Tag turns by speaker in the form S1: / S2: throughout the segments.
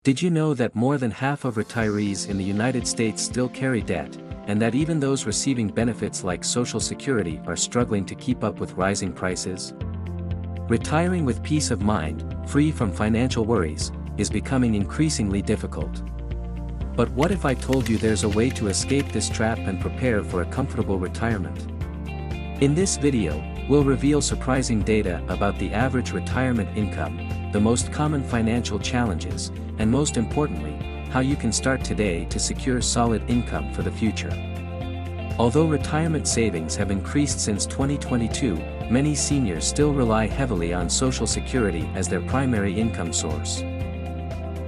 S1: Did you know that more than half of retirees in the United States still carry debt, and that even those receiving benefits like Social Security are struggling to keep up with rising prices? Retiring with peace of mind, free from financial worries, is becoming increasingly difficult. But what if I told you there's a way to escape this trap and prepare for a comfortable retirement? In this video, we'll reveal surprising data about the average retirement income, the most common financial challenges, and most importantly, how you can start today to secure solid income for the future. Although retirement savings have increased since 2022, many seniors still rely heavily on Social Security as their primary income source.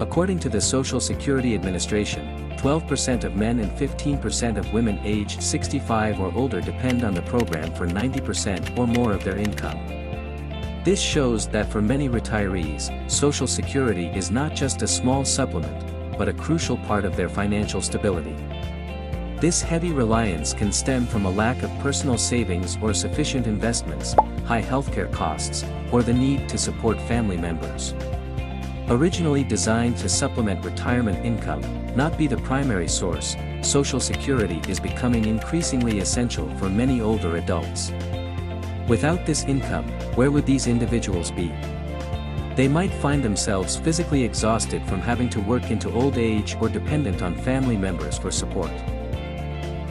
S1: According to the Social Security Administration, 12% of men and 15% of women aged 65 or older depend on the program for 90% or more of their income. This shows that for many retirees, Social Security is not just a small supplement, but a crucial part of their financial stability. This heavy reliance can stem from a lack of personal savings or sufficient investments, high healthcare costs, or the need to support family members. Originally designed to supplement retirement income, not be the primary source, Social Security is becoming increasingly essential for many older adults. Without this income, where would these individuals be? They might find themselves physically exhausted from having to work into old age or dependent on family members for support.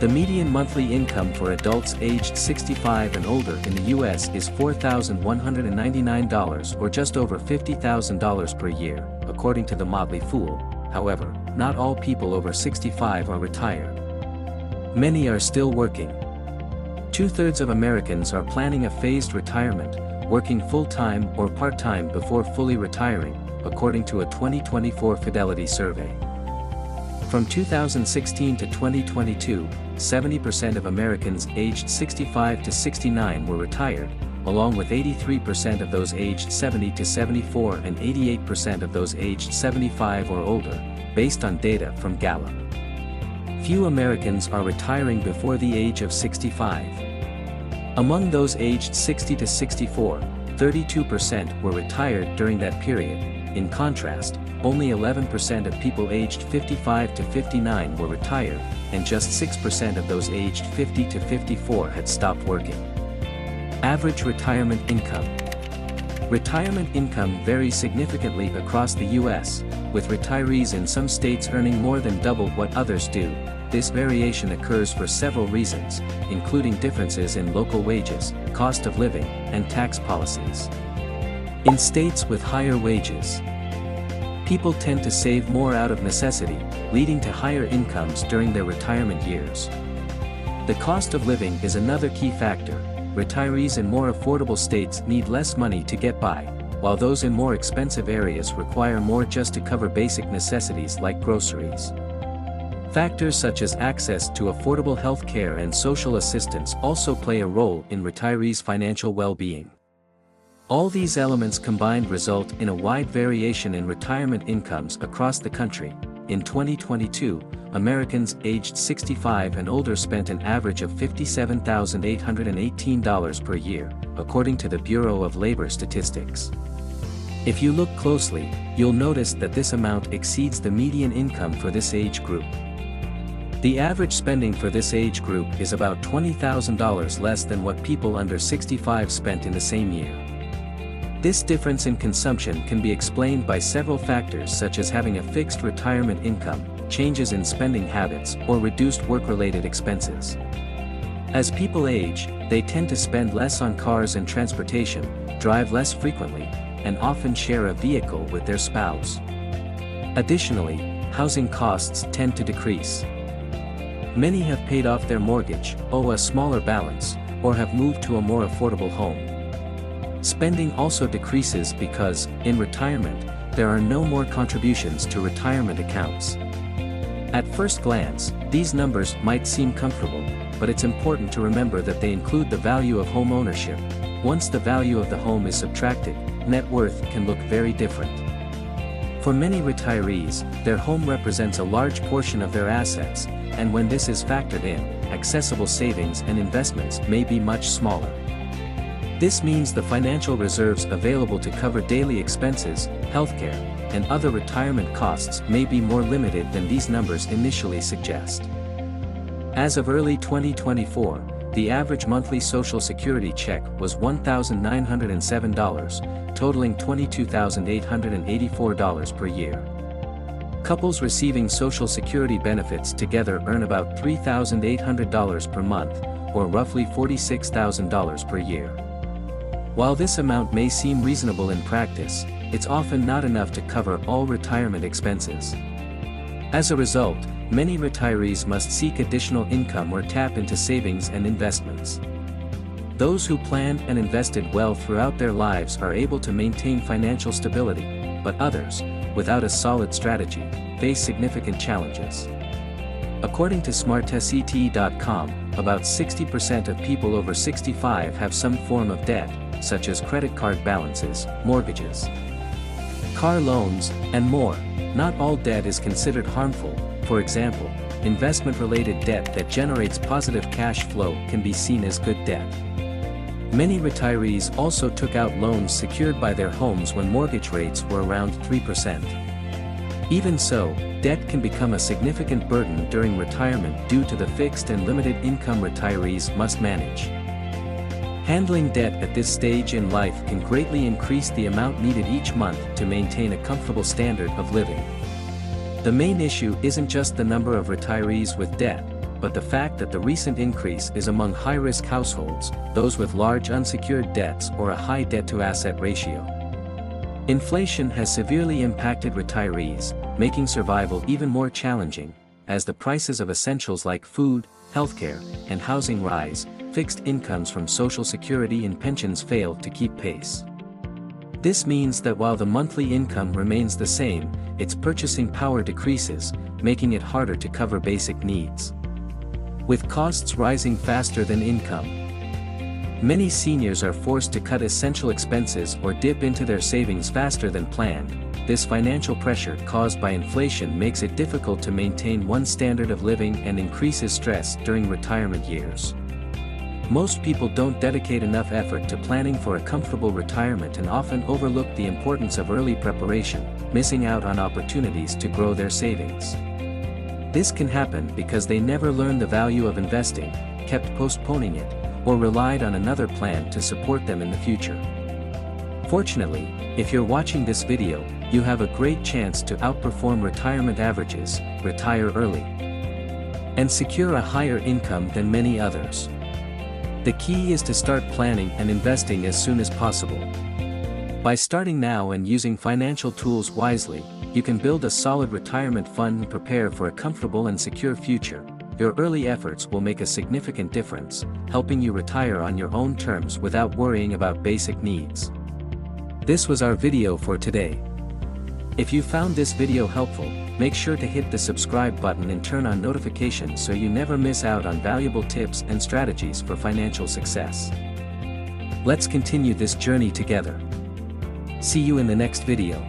S1: The median monthly income for adults aged 65 and older in the U.S. is $4,199 or just over $50,000 per year, according to The Motley Fool. However, not all people over 65 are retired. Many are still working. 2/3 of Americans are planning a phased retirement, working full-time or part-time before fully retiring, according to a 2024 Fidelity survey. From 2016 to 2022, 70% of Americans aged 65 to 69 were retired, along with 83% of those aged 70 to 74 and 88% of those aged 75 or older, based on data from Gallup. Few Americans are retiring before the age of 65. Among those aged 60 to 64, 32% were retired during that period. In contrast, only 11% of people aged 55 to 59 were retired, and just 6% of those aged 50 to 54 had stopped working. Average retirement income. Retirement income varies significantly across the U.S., with retirees in some states earning more than double what others do. This variation occurs for several reasons, including differences in local wages, cost of living, and tax policies. In states with higher wages, people tend to save more out of necessity, leading to higher incomes during their retirement years. The cost of living is another key factor. Retirees in more affordable states need less money to get by, while those in more expensive areas require more just to cover basic necessities like groceries. Factors such as access to affordable health care and social assistance also play a role in retirees' financial well-being. All these elements combined result in a wide variation in retirement incomes across the country. In 2022, Americans aged 65 and older spent an average of $57,818 per year, according to the Bureau of Labor Statistics. If you look closely, you'll notice that this amount exceeds the median income for this age group. The average spending for this age group is about $20,000 less than what people under 65 spent in the same year. This difference in consumption can be explained by several factors such as having a fixed retirement income, changes in spending habits, or reduced work-related expenses. As people age, they tend to spend less on cars and transportation, drive less frequently, and often share a vehicle with their spouse. Additionally, housing costs tend to decrease. Many have paid off their mortgage, owe a smaller balance, or have moved to a more affordable home. Spending also decreases because, in retirement, there are no more contributions to retirement accounts. At first glance, these numbers might seem comfortable, but it's important to remember that they include the value of home ownership. Once the value of the home is subtracted, net worth can look very different. For many retirees, their home represents a large portion of their assets, and when this is factored in, accessible savings and investments may be much smaller. This means the financial reserves available to cover daily expenses, healthcare, and other retirement costs may be more limited than these numbers initially suggest. As of early 2024, the average monthly Social Security check was $1,907, totaling $22,884 per year. Couples receiving Social Security benefits together earn about $3,800 per month, or roughly $46,000 per year. While this amount may seem reasonable in practice, it's often not enough to cover all retirement expenses. As a result, many retirees must seek additional income or tap into savings and investments. Those who planned and invested well throughout their lives are able to maintain financial stability, but others, without a solid strategy, face significant challenges. According to smartset.com, about 60% of people over 65 have some form of debt, such as credit card balances, mortgages, car loans, and more. Not all debt is considered harmful. For example, investment-related debt that generates positive cash flow can be seen as good debt. Many retirees also took out loans secured by their homes when mortgage rates were around 3%. Even so, debt can become a significant burden during retirement due to the fixed and limited income retirees must manage. Handling debt at this stage in life can greatly increase the amount needed each month to maintain a comfortable standard of living. The main issue isn't just the number of retirees with debt, but the fact that the recent increase is among high-risk households, those with large unsecured debts or a high debt-to-asset ratio. Inflation has severely impacted retirees, making survival even more challenging, as the prices of essentials like food, healthcare, and housing rise. Fixed incomes from Social Security and pensions fail to keep pace. This means that while the monthly income remains the same, its purchasing power decreases, making it harder to cover basic needs. With costs rising faster than income, many seniors are forced to cut essential expenses or dip into their savings faster than planned. This financial pressure caused by inflation makes it difficult to maintain one standard of living and increases stress during retirement years. Most people don't dedicate enough effort to planning for a comfortable retirement and often overlook the importance of early preparation, missing out on opportunities to grow their savings. This can happen because they never learned the value of investing, kept postponing it, or relied on another plan to support them in the future. Fortunately, if you're watching this video, you have a great chance to outperform retirement averages, retire early, and secure a higher income than many others. The key is to start planning and investing as soon as possible. By starting now and using financial tools wisely, you can build a solid retirement fund and prepare for a comfortable and secure future. Your early efforts will make a significant difference, helping you retire on your own terms without worrying about basic needs. This was our video for today. If you found this video helpful, make sure to hit the subscribe button and turn on notifications so you never miss out on valuable tips and strategies for financial success. Let's continue this journey together. See you in the next video.